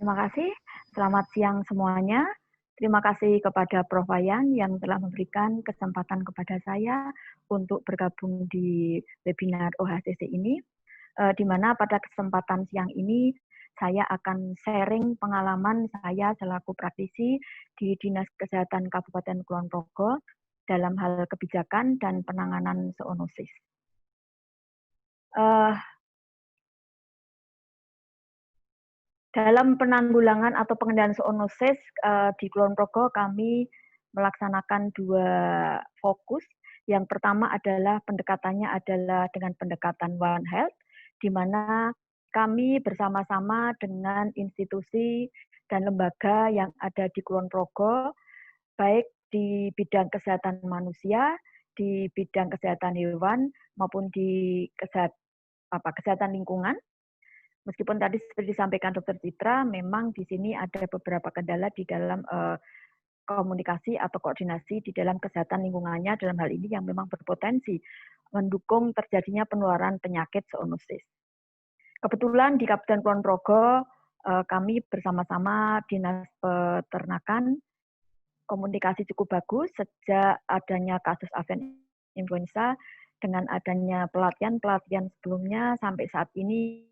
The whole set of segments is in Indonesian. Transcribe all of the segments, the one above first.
Terima kasih. Selamat siang semuanya. Terima kasih kepada Prof. Wayan yang telah memberikan kesempatan kepada saya untuk bergabung di webinar OHCC ini, di mana pada kesempatan siang ini saya akan sharing pengalaman saya selaku praktisi di Dinas Kesehatan Kabupaten Kulon Progo dalam hal kebijakan dan penanganan zoonosis. Dalam penanggulangan atau pengendalian zoonosis di Kulon Progo kami melaksanakan 2 fokus. Yang pertama adalah pendekatannya adalah dengan pendekatan One Health, di mana kami bersama-sama dengan institusi dan lembaga yang ada di Kulon Progo, baik di bidang kesehatan manusia, di bidang kesehatan hewan, maupun di kesehatan lingkungan. Meskipun tadi seperti disampaikan Dr. Citra, memang di sini ada beberapa kendala di dalam komunikasi atau koordinasi di dalam kesehatan lingkungannya dalam hal ini yang memang berpotensi mendukung terjadinya penularan penyakit zoonosis. Kebetulan di Kabupaten Kulon Progo kami bersama-sama Dinas Peternakan komunikasi cukup bagus sejak adanya kasus avian influenza dengan adanya pelatihan sebelumnya sampai saat ini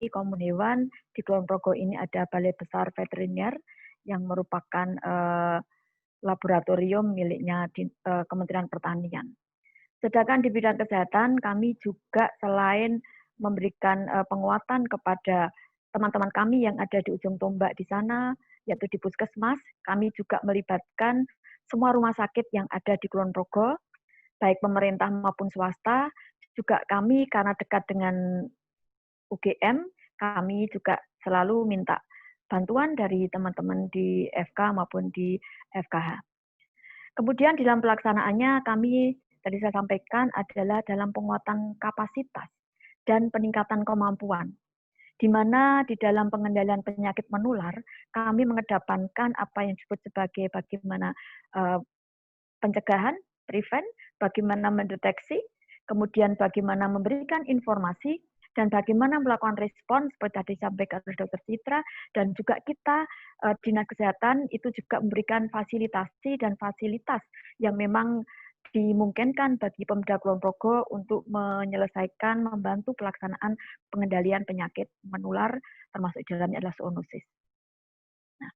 Komun Hewan di Kulon Progo ini ada Balai Besar Veteriner yang merupakan laboratorium miliknya Kementerian Pertanian. Sedangkan di bidang kesehatan kami juga selain memberikan penguatan kepada teman-teman kami yang ada di ujung tombak di sana, yaitu di Puskesmas, kami juga melibatkan semua rumah sakit yang ada di Kulon Progo, baik pemerintah maupun swasta. Juga kami karena dekat dengan UGM, kami juga selalu minta bantuan dari teman-teman di FK maupun di FKH. Kemudian dalam pelaksanaannya kami tadi saya sampaikan adalah dalam penguatan kapasitas dan peningkatan kemampuan, di mana di dalam pengendalian penyakit menular kami mengedepankan apa yang disebut sebagai bagaimana pencegahan, prevent, bagaimana mendeteksi, kemudian bagaimana memberikan informasi, dan bagaimana melakukan respon seperti tadi disampaikan oleh Dr. Citra, dan juga kita Dinas Kesehatan itu juga memberikan fasilitasi dan fasilitas yang memang dimungkinkan bagi Pemda Kulon Progo untuk menyelesaikan, membantu pelaksanaan pengendalian penyakit menular, termasuk dalamnya adalah zoonosis. Nah,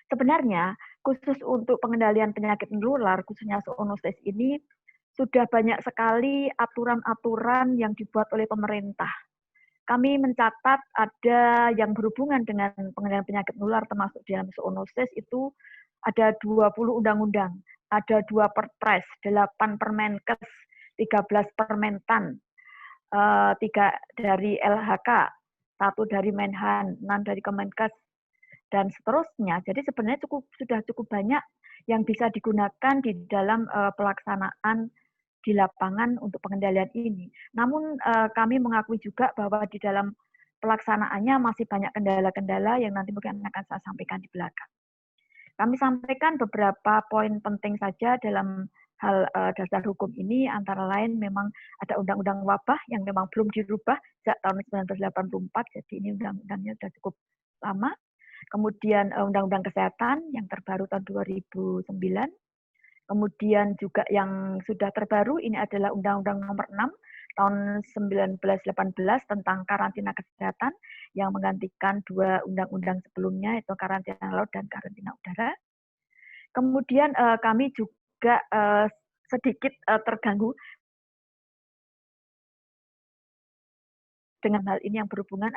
sebenarnya khusus untuk pengendalian penyakit menular, khususnya zoonosis ini, sudah banyak sekali aturan-aturan yang dibuat oleh pemerintah. Kami mencatat ada yang berhubungan dengan pengendalian penyakit menular termasuk dalam zoonosis itu ada 20 undang-undang, ada 2 Perpres, 8 Permenkes, 13 Permentan, 3 dari LHK, 1 dari Menhan, 6 dari Kemenkes, dan seterusnya. Jadi sebenarnya sudah cukup banyak yang bisa digunakan di dalam pelaksanaan di lapangan untuk pengendalian ini. Namun kami mengakui juga bahwa di dalam pelaksanaannya masih banyak kendala-kendala yang nanti mungkin akan saya sampaikan di belakang. Kami sampaikan beberapa poin penting saja dalam hal dasar hukum ini, antara lain memang ada undang-undang wabah yang memang belum dirubah sejak tahun 1984, jadi ini undang-undangnya sudah cukup lama. Kemudian undang-undang kesehatan yang terbaru tahun 2009, kemudian juga yang sudah terbaru ini adalah Undang-Undang Nomor 6 tahun 1918 tentang karantina kesehatan yang menggantikan 2 undang-undang sebelumnya, yaitu karantina laut dan karantina udara. Kemudian kami juga sedikit terganggu dengan hal ini yang berhubungan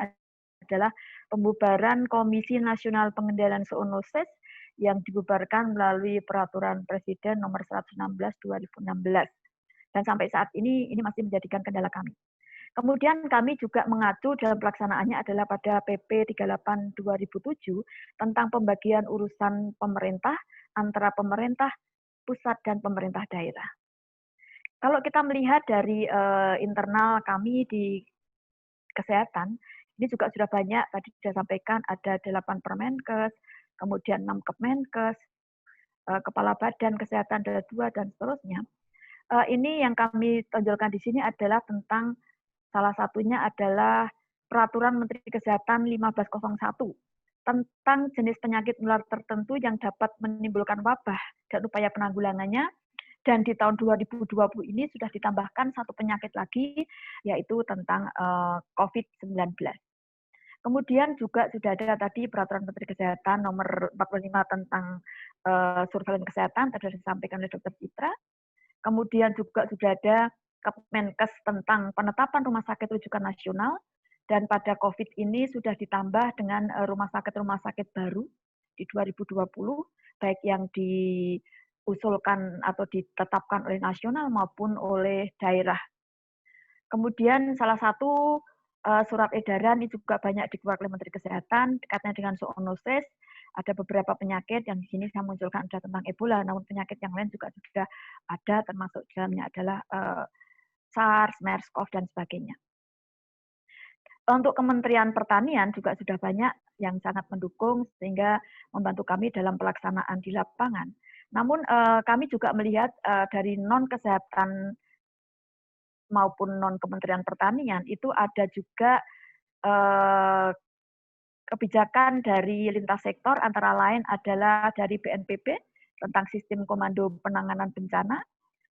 adalah pembubaran Komisi Nasional Pengendalian Zoonosis yang dibubarkan melalui Peraturan Presiden Nomor 116 2016. Dan sampai saat ini masih menjadikan kendala kami. Kemudian kami juga mengacu dalam pelaksanaannya adalah pada PP 38 2007 tentang pembagian urusan pemerintah antara pemerintah pusat dan pemerintah daerah. Kalau kita melihat dari internal kami di kesehatan, ini juga sudah banyak, tadi sudah sampaikan ada 8 Permenkes, kemudian 6 Kemenkes, Kepala Badan Kesehatan ada 2, dan seterusnya. Ini yang kami tonjolkan di sini adalah tentang salah satunya adalah Peraturan Menteri Kesehatan 1501 tentang jenis penyakit menular tertentu yang dapat menimbulkan wabah dan upaya penanggulangannya. Dan di tahun 2020 ini sudah ditambahkan satu penyakit lagi, yaitu tentang COVID-19. Kemudian juga sudah ada tadi Peraturan Menteri Kesehatan nomor 45 tentang surveillance kesehatan, tadi sudah disampaikan oleh Dr. Citra. Kemudian juga sudah ada Kemenkes tentang penetapan rumah sakit rujukan nasional, dan pada COVID ini sudah ditambah dengan rumah sakit baru di 2020, baik yang diusulkan atau ditetapkan oleh nasional maupun oleh daerah. Kemudian salah satu surat edaran ini juga banyak dikeluarkan oleh Menteri Kesehatan dekatnya dengan zoonosis. Ada beberapa penyakit yang di sini saya munculkan ada tentang Ebola, namun penyakit yang lain juga sudah ada, termasuk dalamnya adalah SARS, MERS-CoV, dan sebagainya. Untuk Kementerian Pertanian juga sudah banyak yang sangat mendukung sehingga membantu kami dalam pelaksanaan di lapangan. Namun kami juga melihat dari non-kesehatan maupun non-Kementerian Pertanian itu ada juga kebijakan dari lintas sektor, antara lain adalah dari BNPB tentang sistem komando penanganan bencana,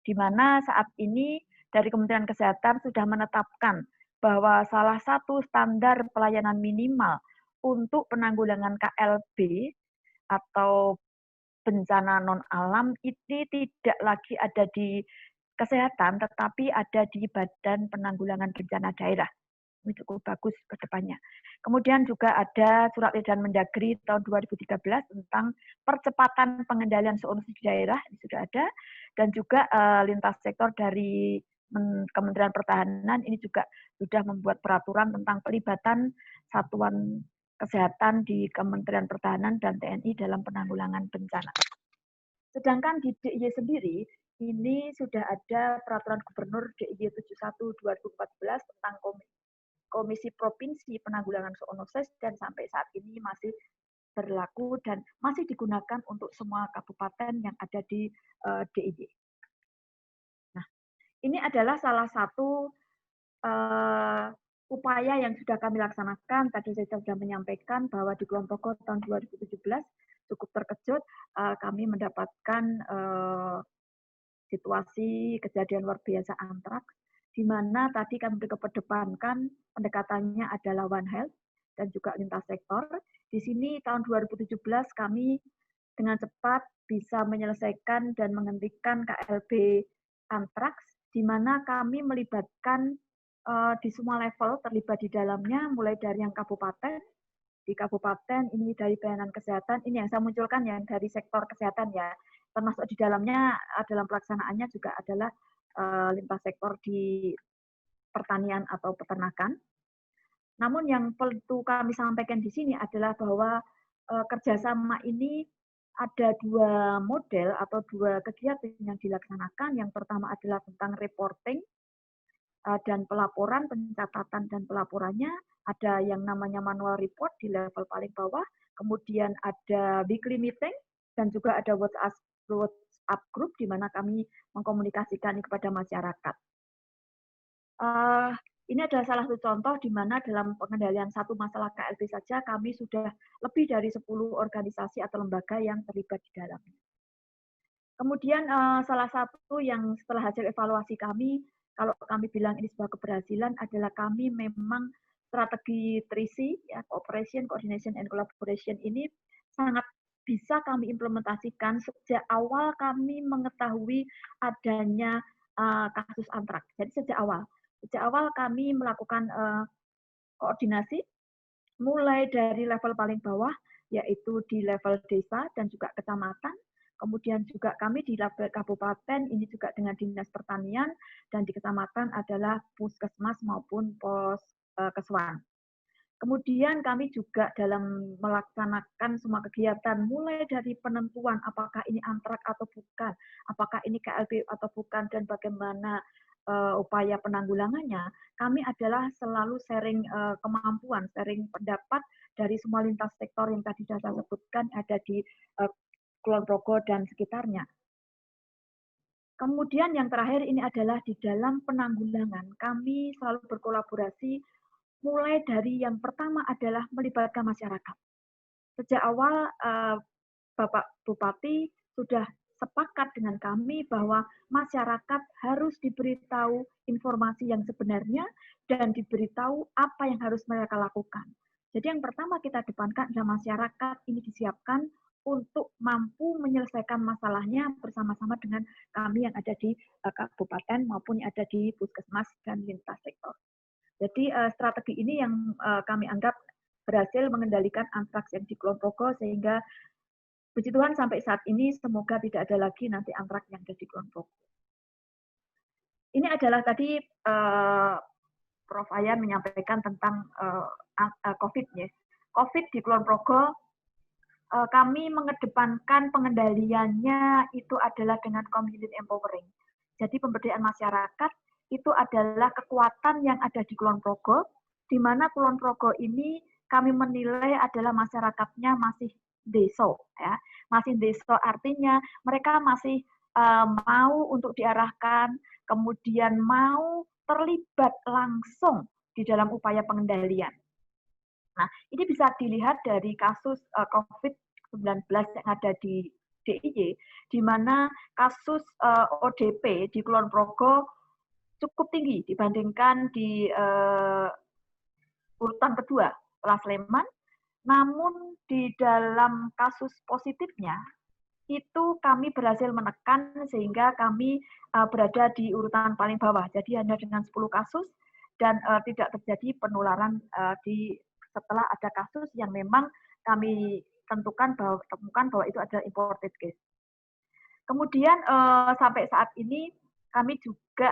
di mana saat ini dari Kementerian Kesehatan sudah menetapkan bahwa salah satu standar pelayanan minimal untuk penanggulangan KLB atau bencana non-alam ini tidak lagi ada di kesehatan, tetapi ada di Badan Penanggulangan Bencana Daerah. Ini cukup bagus ke depannya. Kemudian juga ada surat edaran Mendagri tahun 2013 tentang percepatan pengendalian zoonosis di daerah, ini sudah ada, dan juga lintas sektor dari Kementerian Pertahanan ini juga sudah membuat peraturan tentang pelibatan satuan kesehatan di Kementerian Pertahanan dan TNI dalam penanggulangan bencana. Sedangkan di DIY sendiri, ini sudah ada peraturan Gubernur DIY 71/2014 tentang Komisi Provinsi Penanggulangan Zoonosis, dan sampai saat ini masih berlaku dan masih digunakan untuk semua kabupaten yang ada di DIY. Nah, ini adalah salah satu upaya yang sudah kami laksanakan. Tadi saya sudah menyampaikan bahwa di Kulon Progo tahun 2017 cukup terkejut kami mendapatkan situasi kejadian luar biasa antraks, di mana tadi kami kedepankan pendekatannya adalah One Health dan juga lintas sektor. Di sini tahun 2017 kami dengan cepat bisa menyelesaikan dan menghentikan KLB antraks, di mana kami melibatkan di semua level terlibat di dalamnya, mulai dari yang kabupaten, di kabupaten ini dari pelayanan kesehatan, ini yang saya munculkan yang dari sektor kesehatan ya, termasuk di dalamnya dalam pelaksanaannya juga adalah lintas sektor di pertanian atau peternakan. Namun yang perlu kami sampaikan di sini adalah bahwa kerjasama ini ada dua model atau dua kegiatan yang dilaksanakan. Yang pertama adalah tentang reporting dan pelaporan, pencatatan dan pelaporannya. Ada yang namanya manual report di level paling bawah, kemudian ada weekly meeting, dan juga ada WhatsApp group di mana kami mengkomunikasikan kepada masyarakat. Ini adalah salah satu contoh di mana dalam pengendalian satu masalah KLB saja kami sudah lebih dari 10 organisasi atau lembaga yang terlibat di dalamnya. Kemudian salah satu yang setelah hasil evaluasi kami, kalau kami bilang ini sebuah keberhasilan adalah kami memang strategi 3C, ya, Cooperation, Coordination, and Collaboration ini sangat bisa kami implementasikan sejak awal kami mengetahui adanya kasus antraks. Jadi sejak awal kami melakukan koordinasi mulai dari level paling bawah, yaitu di level desa dan juga kecamatan. Kemudian juga kami di level kabupaten, ini juga dengan Dinas Pertanian, dan di kecamatan adalah puskesmas maupun pos keswan. Kemudian kami juga dalam melaksanakan semua kegiatan, mulai dari penentuan apakah ini antrak atau bukan, apakah ini KLB atau bukan, dan bagaimana upaya penanggulangannya, kami adalah selalu sharing kemampuan, sharing pendapat dari semua lintas sektor yang tadi sudah saya sebutkan ada di Kulon Progo dan sekitarnya. Kemudian yang terakhir ini adalah di dalam penanggulangan, kami selalu berkolaborasi mulai dari yang pertama adalah melibatkan masyarakat. Sejak awal Bapak Bupati sudah sepakat dengan kami bahwa masyarakat harus diberitahu informasi yang sebenarnya dan diberitahu apa yang harus mereka lakukan. Jadi yang pertama kita depankan adalah masyarakat ini disiapkan untuk mampu menyelesaikan masalahnya bersama-sama dengan kami yang ada di kabupaten maupun yang ada di puskesmas dan lintas sektor. Jadi strategi ini yang kami anggap berhasil mengendalikan antraks yang di Kulon Progo sehingga puji Tuhan sampai saat ini semoga tidak ada lagi nanti antraks yang ada di Kulon Progo. Ini adalah tadi Prof. Ayan menyampaikan tentang COVID ya. COVID di Kulon Progo kami mengedepankan pengendaliannya itu adalah dengan community empowering. Jadi pemberdayaan masyarakat itu adalah kekuatan yang ada di Kulon Progo, di mana Kulon Progo ini kami menilai adalah masyarakatnya masih deso, ya, masih deso artinya mereka masih mau untuk diarahkan, kemudian mau terlibat langsung di dalam upaya pengendalian. Nah, ini bisa dilihat dari kasus COVID-19 yang ada di DIY, di mana kasus ODP di Kulon Progo cukup tinggi dibandingkan di urutan kedua, setelah Sleman. Namun di dalam kasus positifnya, itu kami berhasil menekan sehingga kami berada di urutan paling bawah. Jadi hanya dengan 10 kasus dan tidak terjadi penularan setelah ada kasus yang memang kami temukan bahwa itu adalah imported case. Kemudian sampai saat ini kami juga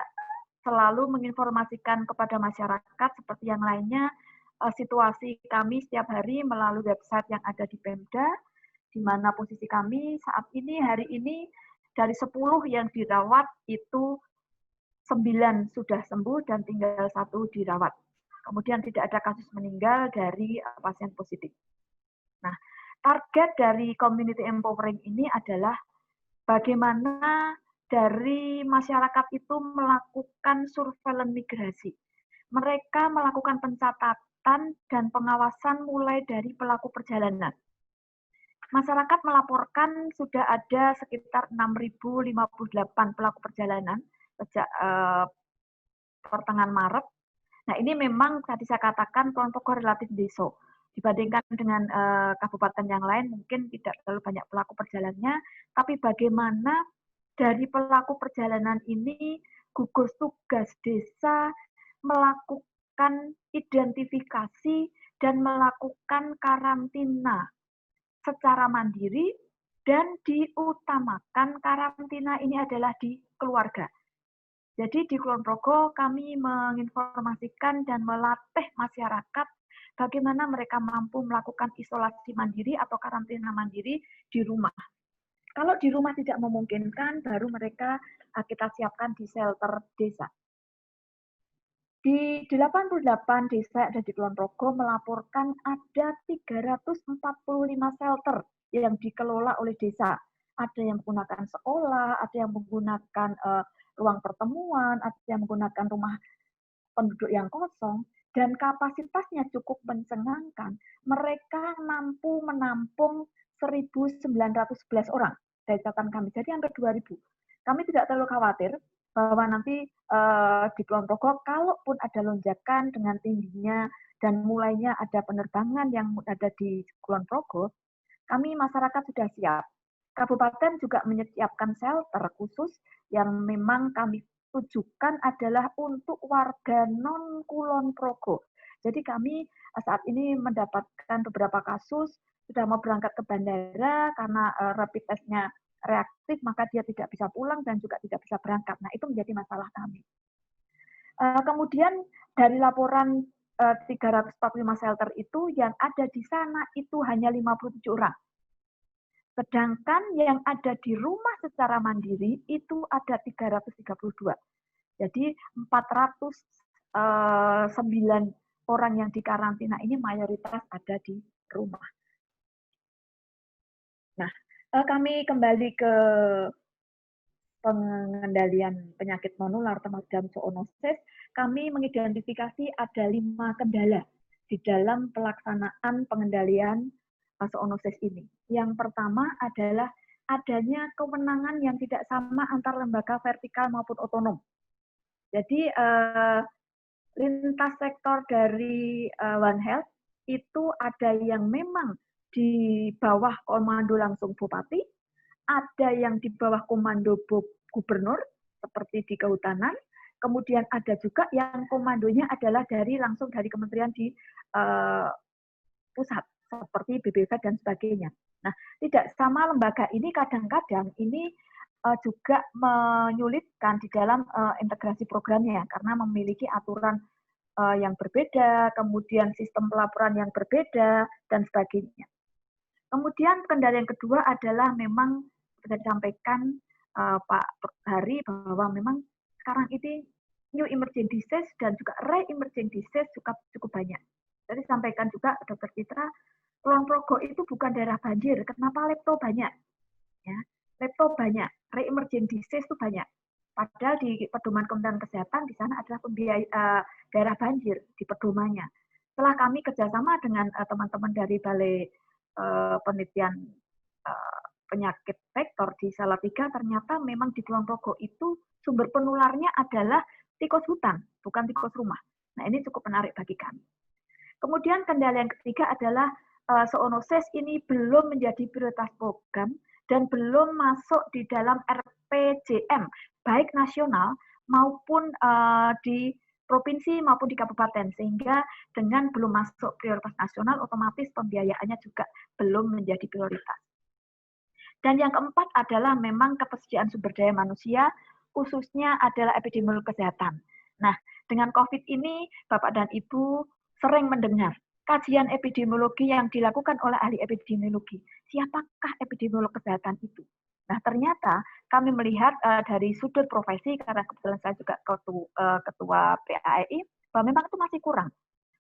selalu menginformasikan kepada masyarakat seperti yang lainnya situasi kami setiap hari melalui website yang ada di Pemda, di mana posisi kami saat ini hari ini dari 10 yang dirawat itu 9 sudah sembuh dan tinggal 1 dirawat. Kemudian tidak ada kasus meninggal dari pasien positif. Nah, target dari community empowering ini adalah bagaimana dari masyarakat itu melakukan surveillance migrasi. Mereka melakukan pencatatan dan pengawasan mulai dari pelaku perjalanan. Masyarakat melaporkan sudah ada sekitar 6.058 pelaku perjalanan sejak pertengahan Maret. Nah, ini memang tadi saya katakan Kulon Progo relatif deso. Dibandingkan dengan kabupaten yang lain mungkin tidak terlalu banyak pelaku perjalanannya, tapi bagaimana dari pelaku perjalanan ini gugus tugas desa melakukan identifikasi dan melakukan karantina secara mandiri dan diutamakan karantina ini adalah di keluarga. Jadi di Kulon Progo kami menginformasikan dan melatih masyarakat bagaimana mereka mampu melakukan isolasi mandiri atau karantina mandiri di rumah. Kalau di rumah tidak memungkinkan, baru mereka kita siapkan di shelter desa. Di 88 desa yang ada di Kulon Progo melaporkan ada 345 shelter yang dikelola oleh desa. Ada yang menggunakan sekolah, ada yang menggunakan ruang pertemuan, ada yang menggunakan rumah penduduk yang kosong, dan kapasitasnya cukup mencengangkan. Mereka mampu menampung 1.911 orang dari catatan kami, jadi hampir 2.000. Kami tidak terlalu khawatir bahwa nanti di Kulon Progo, kalaupun ada lonjakan dengan tingginya dan mulainya ada penerbangan yang ada di Kulon Progo, kami masyarakat sudah siap. Kabupaten juga menyiapkan shelter khusus yang memang kami tujukan adalah untuk warga non-Kulon Progo. Jadi kami saat ini mendapatkan beberapa kasus, sudah mau berangkat ke bandara karena rapid test-nya reaktif, maka dia tidak bisa pulang dan juga tidak bisa berangkat. Nah, itu menjadi masalah kami. Kemudian dari laporan 345 shelter itu, yang ada di sana itu hanya 57 orang. Sedangkan yang ada di rumah secara mandiri itu ada 332. Jadi 409 orang yang dikarantina ini mayoritas ada di rumah. Nah, kami kembali ke pengendalian penyakit menular termasuk zoonosis, kami mengidentifikasi ada 5 kendala di dalam pelaksanaan pengendalian zoonosis ini. Yang pertama adalah adanya kewenangan yang tidak sama antar lembaga vertikal maupun otonom. Jadi lintas sektor dari One Health itu ada yang memang di bawah komando langsung bupati, ada yang di bawah komando gubernur seperti di kehutanan, kemudian ada juga yang komandonya adalah langsung dari kementerian di pusat seperti BPV dan sebagainya. Nah, tidak sama lembaga ini kadang-kadang ini juga menyulitkan di dalam integrasi programnya karena memiliki aturan yang berbeda, kemudian sistem pelaporan yang berbeda, dan sebagainya. Kemudian kendala yang kedua adalah memang seperti disampaikan Pak Hari bahwa memang sekarang ini new emerging disease dan juga re-emerging disease cukup banyak. Jadi sampaikan juga Dr. Citra, Kulon Progo itu bukan daerah banjir, kenapa lepto banyak? Ya, lepto banyak, re-emerging disease itu banyak. Padahal di pedoman Kementerian Kesehatan di sana adalah daerah banjir di pedomannya. Setelah kami kerjasama dengan teman-teman dari Balai Penelitian Penyakit Vektor di Salatiga, ternyata memang di Kulon Progo itu sumber penularnya adalah tikus hutan, bukan tikus rumah. Nah, ini cukup menarik bagi kami. Kemudian kendala yang ketiga adalah zoonosis ini belum menjadi prioritas program dan belum masuk di dalam RPJM, baik nasional maupun di provinsi maupun di kabupaten, sehingga dengan belum masuk prioritas nasional, otomatis pembiayaannya juga belum menjadi prioritas. Dan yang keempat adalah memang ketersediaan sumber daya manusia, khususnya adalah epidemiolog kesehatan. Nah, dengan COVID ini, Bapak dan Ibu sering mendengar kajian epidemiologi yang dilakukan oleh ahli epidemiologi. Siapakah epidemiolog kesehatan itu? Nah, ternyata kami melihat dari sudut profesi, karena kebetulan saya juga ketua PAEI, bahwa memang itu masih kurang.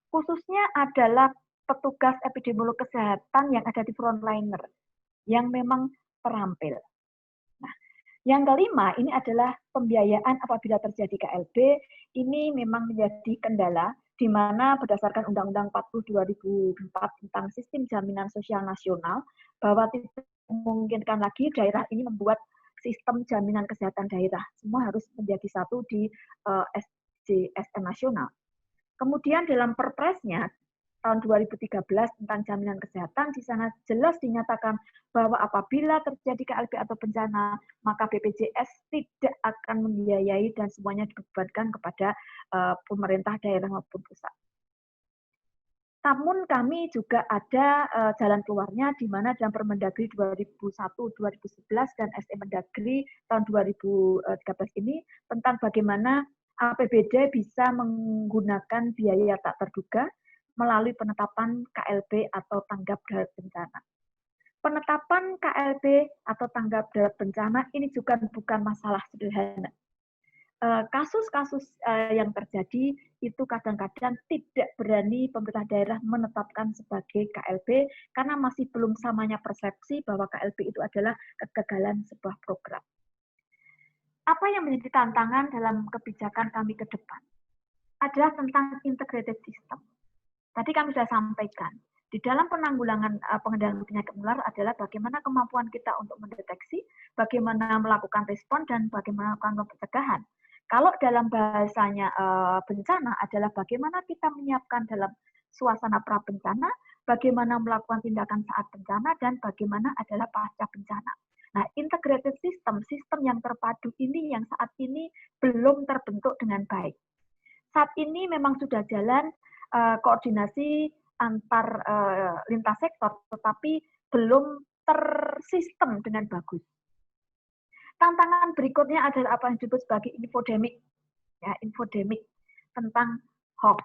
Khususnya adalah petugas epidemiolog kesehatan yang ada di frontliner, yang memang terampil. Nah, yang kelima, ini adalah pembiayaan apabila terjadi KLB, ini memang menjadi kendala, di mana berdasarkan Undang-Undang 40 2004 tentang Sistem Jaminan Sosial Nasional, bahwa tidak memungkinkan lagi daerah ini membuat sistem jaminan kesehatan daerah. Semua harus menjadi satu di SJSN nasional. Kemudian dalam perpresnya, tahun 2013 tentang jaminan kesehatan, di sana jelas dinyatakan bahwa apabila terjadi KLB atau bencana, maka BPJS tidak akan membiayai dan semuanya dibebankan kepada pemerintah daerah maupun pusat. Namun kami juga ada jalan keluarnya, di mana dalam Permendagri 2001-2011 dan SE Mendagri tahun 2013 ini tentang bagaimana APBD bisa menggunakan biaya tak terduga melalui penetapan KLB atau tanggap darurat bencana. Penetapan KLB atau tanggap darurat bencana ini juga bukan masalah sederhana. Kasus-kasus yang terjadi itu kadang-kadang tidak berani pemerintah daerah menetapkan sebagai KLB karena masih belum samanya persepsi bahwa KLB itu adalah kegagalan sebuah program. Apa yang menjadi tantangan dalam kebijakan kami ke depan adalah tentang integrated system. Tadi kami sudah sampaikan, di dalam penanggulangan pengendalian penyakit menular adalah bagaimana kemampuan kita untuk mendeteksi, bagaimana melakukan respon, dan bagaimana melakukan pencegahan. Kalau dalam bahasanya bencana adalah bagaimana kita menyiapkan dalam suasana pra-bencana, bagaimana melakukan tindakan saat bencana, dan bagaimana adalah pasca bencana. Nah, integrated system, sistem yang terpadu ini yang saat ini belum terbentuk dengan baik. Saat ini memang sudah jalan koordinasi antar lintas sektor, tetapi belum tersistem dengan bagus. Tantangan berikutnya adalah apa yang disebut sebagai infodemic, ya, infodemic tentang hoax.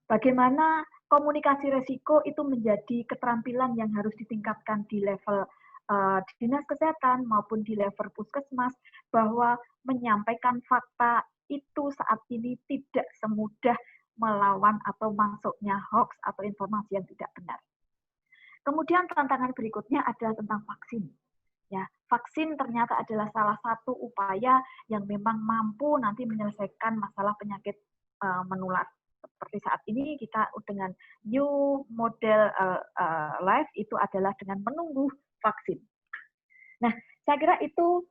Bagaimana komunikasi resiko itu menjadi keterampilan yang harus ditingkatkan di level dinas kesehatan maupun di level puskesmas, bahwa menyampaikan fakta itu saat ini tidak semudah melawan atau masuknya hoax atau informasi yang tidak benar. Kemudian tantangan berikutnya adalah tentang vaksin. Ya, vaksin ternyata adalah salah satu upaya yang memang mampu nanti menyelesaikan masalah penyakit menular. Seperti saat ini kita dengan new model life itu adalah dengan menunggu vaksin. Nah, saya kira itu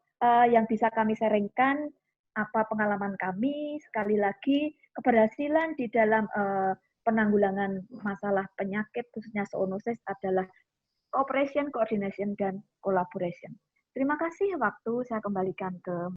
yang bisa kami sharingkan apa pengalaman kami. Sekali lagi, keberhasilan di dalam penanggulangan masalah penyakit khususnya zoonosis adalah cooperation, coordination, dan collaboration. Terima kasih waktu saya kembalikan ke